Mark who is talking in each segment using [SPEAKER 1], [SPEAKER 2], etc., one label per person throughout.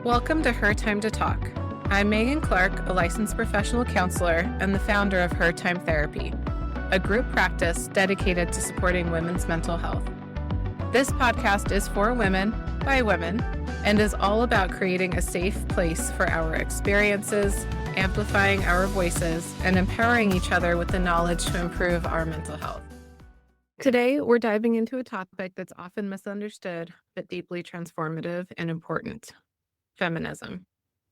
[SPEAKER 1] Welcome to Her Time to Talk. I'm Megan Clark, a licensed professional counselor and the founder of Her Time Therapy, a group practice dedicated to supporting women's mental health. This podcast is for women, by women, and is all about creating a safe place for our experiences, amplifying our voices, and empowering each other with the knowledge to improve our mental health. Today, we're diving into a topic that's often misunderstood, but deeply transformative and important: feminism,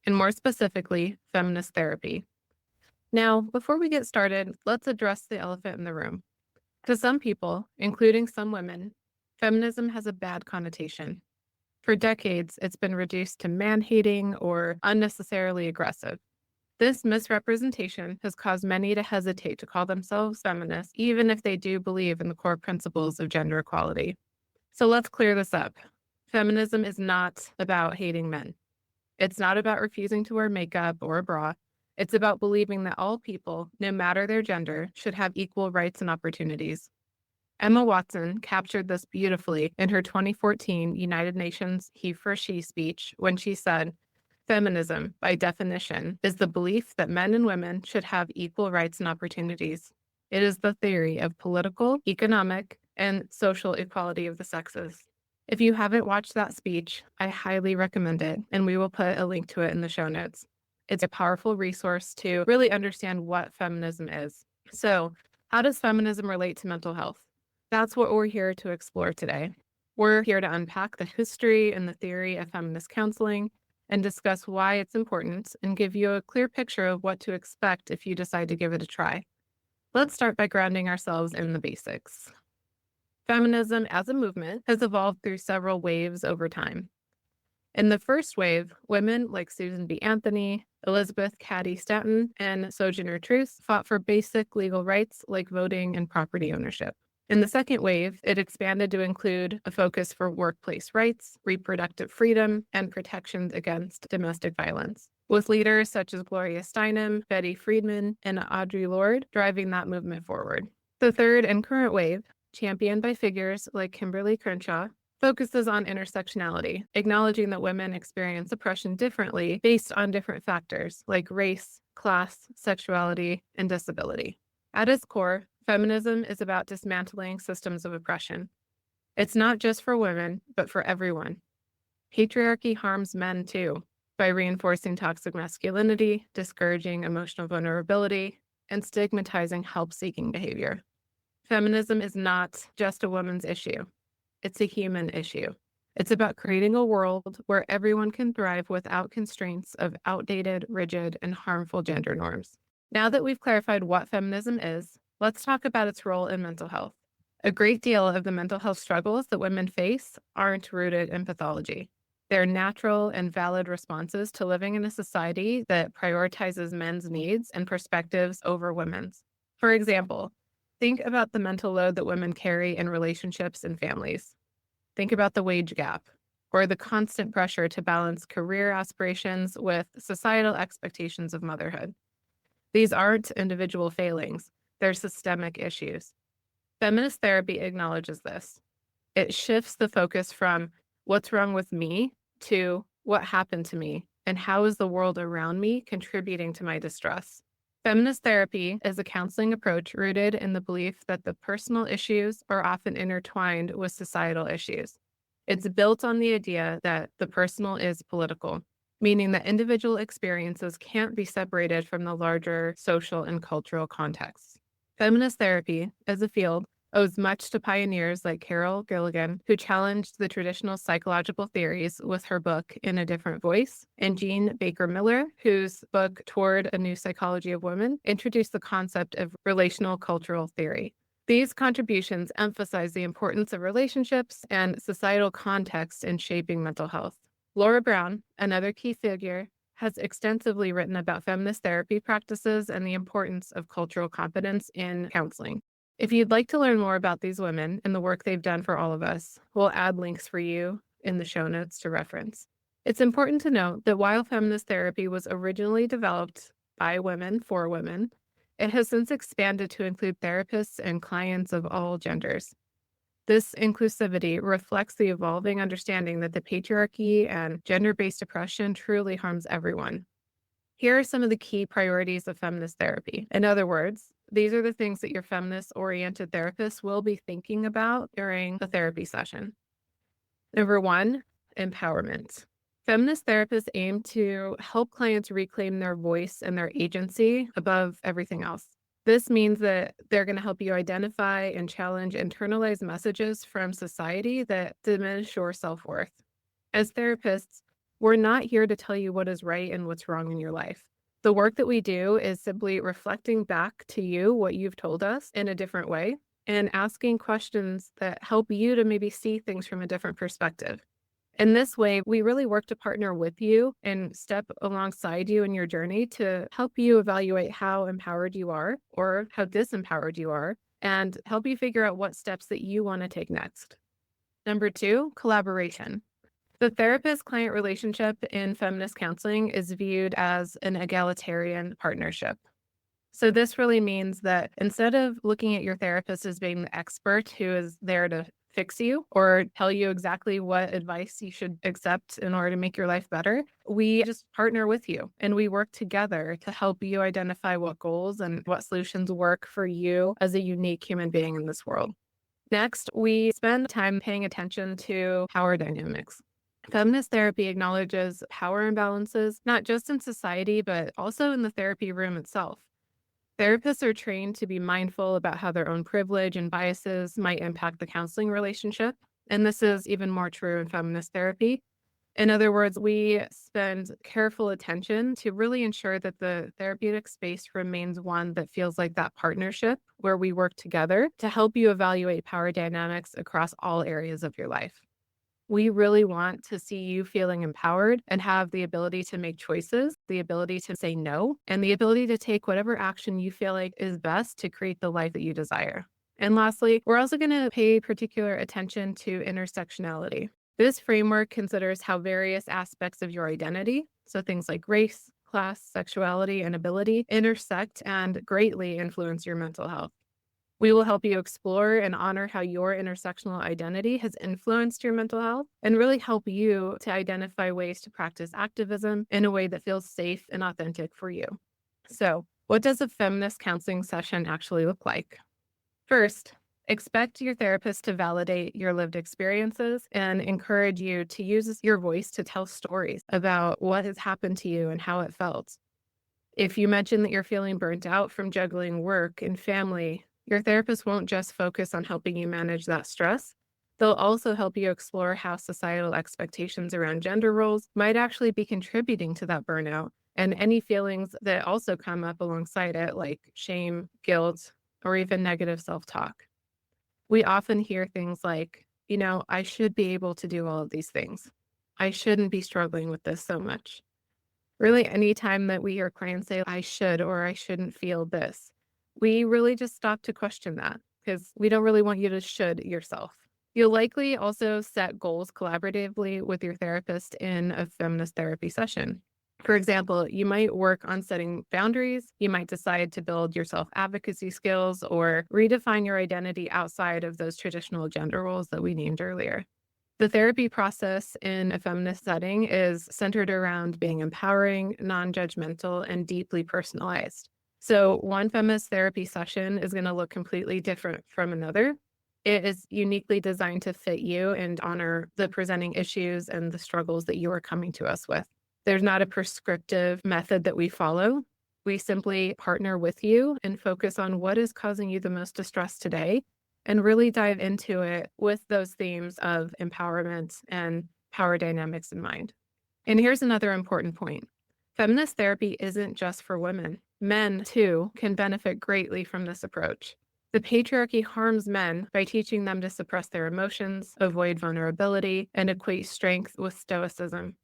[SPEAKER 1] and more specifically, feminist therapy. Now, before we get started, let's address the elephant in the room. To some people, including some women, feminism has a bad connotation. For decades, it's been reduced to man-hating or unnecessarily aggressive. This misrepresentation has caused many to hesitate to call themselves feminists, even if they do believe in the core principles of gender equality. So let's clear this up. Feminism is not about hating men. It's not about refusing to wear makeup or a bra. It's about believing that all people, no matter their gender, should have equal rights and opportunities. Emma Watson captured this beautifully in her 2014 United Nations He for She speech when she said, "Feminism, by definition, is the belief that men and women should have equal rights and opportunities. It is the theory of political, economic, and social equality of the sexes." If you haven't watched that speech, I highly recommend it, and we will put a link to it in the show notes. It's a powerful resource to really understand what feminism is. So, how does feminism relate to mental health? That's what we're here to explore today. We're here to unpack the history and the theory of feminist counseling and discuss why it's important and give you a clear picture of what to expect if you decide to give it a try. Let's start by grounding ourselves in the basics. Feminism as a movement has evolved through several waves over time. In the first wave, women like Susan B. Anthony, Elizabeth Cady Stanton, and Sojourner Truth fought for basic legal rights like voting and property ownership. In the second wave, it expanded to include a focus for workplace rights, reproductive freedom, and protections against domestic violence, with leaders such as Gloria Steinem, Betty Friedman, and Audre Lorde driving that movement forward. The third and current wave, championed by figures like Kimberly Crenshaw, focuses on intersectionality, acknowledging that women experience oppression differently based on different factors like race, class, sexuality, and disability. At its core, feminism is about dismantling systems of oppression. It's not just for women, but for everyone. Patriarchy harms men too, by reinforcing toxic masculinity, discouraging emotional vulnerability, and stigmatizing help-seeking behavior. Feminism is not just a woman's issue. It's a human issue. It's about creating a world where everyone can thrive without constraints of outdated, rigid, and harmful gender norms. Now that we've clarified what feminism is, let's talk about its role in mental health. A great deal of the mental health struggles that women face aren't rooted in pathology. They're natural and valid responses to living in a society that prioritizes men's needs and perspectives over women's. For example, think about the mental load that women carry in relationships and families. Think about the wage gap, or the constant pressure to balance career aspirations with societal expectations of motherhood. These aren't individual failings, they're systemic issues. Feminist therapy acknowledges this. It shifts the focus from what's wrong with me to what happened to me and how is the world around me contributing to my distress. Feminist therapy is a counseling approach rooted in the belief that the personal issues are often intertwined with societal issues. It's built on the idea that the personal is political, meaning that individual experiences can't be separated from the larger social and cultural contexts. Feminist therapy, as a field, owes much to pioneers like Carol Gilligan, who challenged the traditional psychological theories with her book In a Different Voice, and Jean Baker Miller, whose book Toward a New Psychology of Women introduced the concept of relational cultural theory. These contributions emphasize the importance of relationships and societal context in shaping mental health. Laura Brown, another key figure, has extensively written about feminist therapy practices and the importance of cultural competence in counseling. If you'd like to learn more about these women and the work they've done for all of us, we'll add links for you in the show notes to reference. It's important to note that while feminist therapy was originally developed by women for women, it has since expanded to include therapists and clients of all genders. This inclusivity reflects the evolving understanding that the patriarchy and gender-based oppression truly harms everyone. Here are some of the key priorities of feminist therapy. In other words, these are the things that your feminist-oriented therapist will be thinking about during the therapy session. Number one, empowerment. Feminist therapists aim to help clients reclaim their voice and their agency above everything else. This means that they're going to help you identify and challenge internalized messages from society that diminish your self-worth. As therapists, we're not here to tell you what is right and what's wrong in your life. The work that we do is simply reflecting back to you what you've told us in a different way and asking questions that help you to maybe see things from a different perspective. In this way, we really work to partner with you and step alongside you in your journey to help you evaluate how empowered you are or how disempowered you are and help you figure out what steps that you want to take next. Number two, collaboration. The therapist-client relationship in feminist counseling is viewed as an egalitarian partnership. So this really means that instead of looking at your therapist as being the expert who is there to fix you or tell you exactly what advice you should accept in order to make your life better, we just partner with you and we work together to help you identify what goals and what solutions work for you as a unique human being in this world. Next, we spend time paying attention to power dynamics. Feminist therapy acknowledges power imbalances, not just in society, but also in the therapy room itself. Therapists are trained to be mindful about how their own privilege and biases might impact the counseling relationship. And this is even more true in feminist therapy. In other words, we spend careful attention to really ensure that the therapeutic space remains one that feels like that partnership where we work together to help you evaluate power dynamics across all areas of your life. We really want to see you feeling empowered and have the ability to make choices, the ability to say no, and the ability to take whatever action you feel like is best to create the life that you desire. And lastly, we're also going to pay particular attention to intersectionality. This framework considers how various aspects of your identity, so things like race, class, sexuality, and ability, intersect and greatly influence your mental health. We will help you explore and honor how your intersectional identity has influenced your mental health and really help you to identify ways to practice activism in a way that feels safe and authentic for you. So, what does a feminist counseling session actually look like? First, expect your therapist to validate your lived experiences and encourage you to use your voice to tell stories about what has happened to you and how it felt. If you mention that you're feeling burnt out from juggling work and family, your therapist won't just focus on helping you manage that stress. They'll also help you explore how societal expectations around gender roles might actually be contributing to that burnout and any feelings that also come up alongside it, like shame, guilt, or even negative self-talk. We often hear things like, I should be able to do all of these things. I shouldn't be struggling with this so much. Really, anytime that we hear clients say, I should or I shouldn't feel this, we really just stop to question that because we don't really want you to should yourself. You'll likely also set goals collaboratively with your therapist in a feminist therapy session. For example, you might work on setting boundaries, you might decide to build your self-advocacy skills or redefine your identity outside of those traditional gender roles that we named earlier. The therapy process in a feminist setting is centered around being empowering, non-judgmental, and deeply personalized. So one feminist therapy session is going to look completely different from another. It is uniquely designed to fit you and honor the presenting issues and the struggles that you are coming to us with. There's not a prescriptive method that we follow. We simply partner with you and focus on what is causing you the most distress today and really dive into it with those themes of empowerment and power dynamics in mind. And here's another important point. Feminist therapy isn't just for women. Men, too, can benefit greatly from this approach. The patriarchy harms men by teaching them to suppress their emotions, avoid vulnerability, and equate strength with stoicism.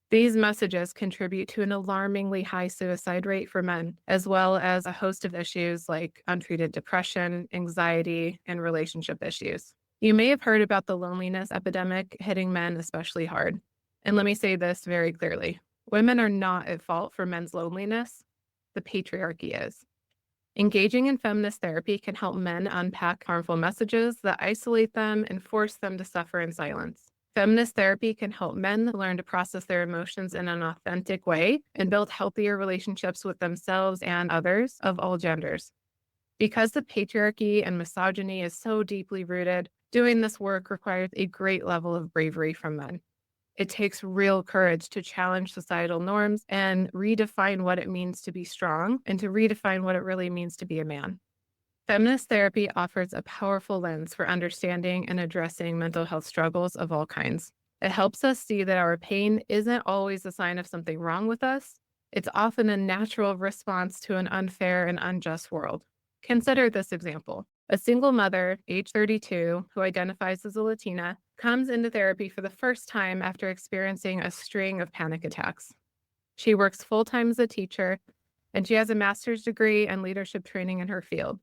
[SPEAKER 1] These messages contribute to an alarmingly high suicide rate for men, as well as a host of issues like untreated depression, anxiety, and relationship issues. You may have heard about the loneliness epidemic hitting men especially hard. And let me say this very clearly. Women are not at fault for men's loneliness. The patriarchy is. Engaging in feminist therapy can help men unpack harmful messages that isolate them and force them to suffer in silence. Feminist therapy can help men learn to process their emotions in an authentic way and build healthier relationships with themselves and others of all genders. Because the patriarchy and misogyny is so deeply rooted, doing this work requires a great level of bravery from men. It takes real courage to challenge societal norms and redefine what it means to be strong and to redefine what it really means to be a man. Feminist therapy offers a powerful lens for understanding and addressing mental health struggles of all kinds. It helps us see that our pain isn't always a sign of something wrong with us. It's often a natural response to an unfair and unjust world. Consider this example. A single mother, age 32, who identifies as a Latina, comes into therapy for the first time after experiencing a string of panic attacks. She works full-time as a teacher, and she has a master's degree and leadership training in her field.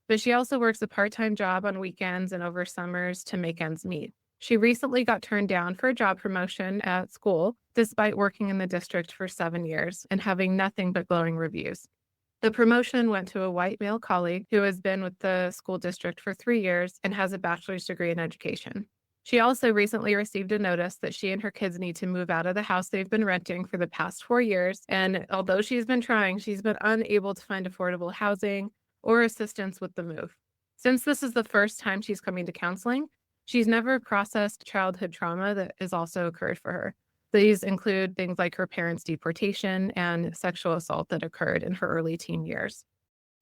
[SPEAKER 1] But she also works a part-time job on weekends and over summers to make ends meet. She recently got turned down for a job promotion at school, despite working in the district for 7 years and having nothing but glowing reviews. The promotion went to a white male colleague who has been with the school district for 3 years and has a bachelor's degree in education. She also recently received a notice that she and her kids need to move out of the house they've been renting for the past 4 years. And although she's been trying, she's been unable to find affordable housing or assistance with the move. Since this is the first time she's coming to counseling, she's never processed childhood trauma that has also occurred for her. These include things like her parents' deportation and sexual assault that occurred in her early teen years.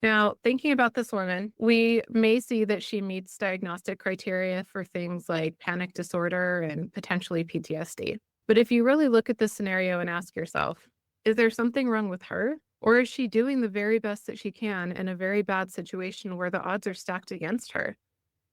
[SPEAKER 1] Now, thinking about this woman, we may see that she meets diagnostic criteria for things like panic disorder and potentially PTSD. But if you really look at this scenario and ask yourself, is there something wrong with her? Or is she doing the very best that she can in a very bad situation where the odds are stacked against her?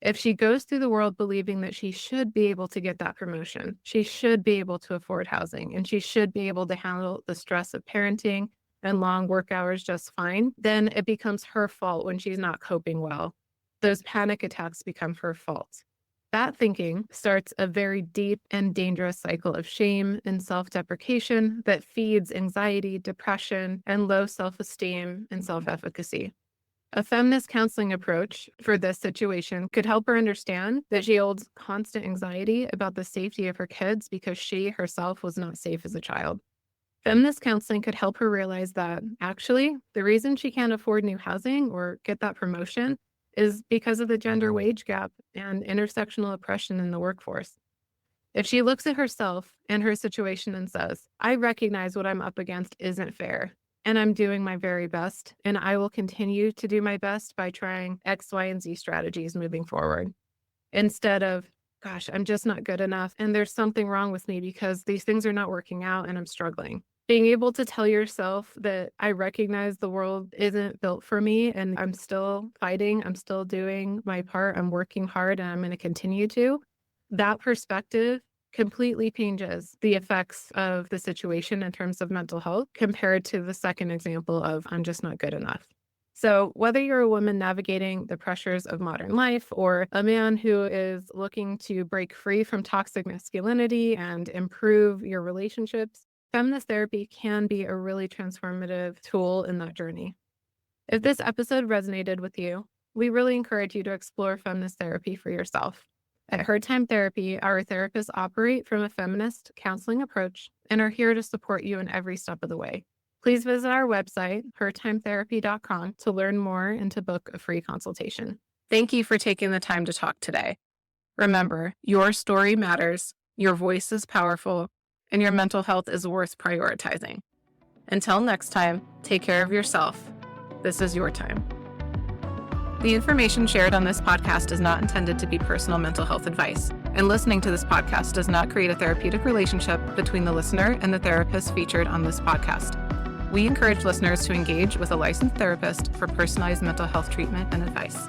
[SPEAKER 1] If she goes through the world believing that she should be able to get that promotion, she should be able to afford housing, and she should be able to handle the stress of parenting and long work hours just fine, then it becomes her fault when she's not coping well. Those panic attacks become her fault. That thinking starts a very deep and dangerous cycle of shame and self-deprecation that feeds anxiety, depression, and low self-esteem and self-efficacy. A feminist counseling approach for this situation could help her understand that she holds constant anxiety about the safety of her kids because she herself was not safe as a child. Feminist counseling could help her realize that actually the reason she can't afford new housing or get that promotion is because of the gender wage gap and intersectional oppression in the workforce. If she looks at herself and her situation and says, I recognize what I'm up against isn't fair, and I'm doing my very best, and I will continue to do my best by trying X, Y, and Z strategies moving forward. Instead of, gosh, I'm just not good enough, and there's something wrong with me because these things are not working out and I'm struggling. Being able to tell yourself that I recognize the world isn't built for me and I'm still fighting, I'm still doing my part, I'm working hard, and I'm going to continue to, that perspective completely changes the effects of the situation in terms of mental health compared to the second example of I'm just not good enough. So whether you're a woman navigating the pressures of modern life or a man who is looking to break free from toxic masculinity and improve your relationships, feminist therapy can be a really transformative tool in that journey. If this episode resonated with you, we really encourage you to explore feminist therapy for yourself. At Her Time Therapy, our therapists operate from a feminist counseling approach and are here to support you in every step of the way. Please visit our website, hertimetherapy.com, to learn more and to book a free consultation. Thank you for taking the time to talk today. Remember, your story matters, your voice is powerful, and your mental health is worth prioritizing. Until next time, take care of yourself. This is your time. The information shared on this podcast is not intended to be personal mental health advice, and listening to this podcast does not create a therapeutic relationship between the listener and the therapist featured on this podcast. We encourage listeners to engage with a licensed therapist for personalized mental health treatment and advice.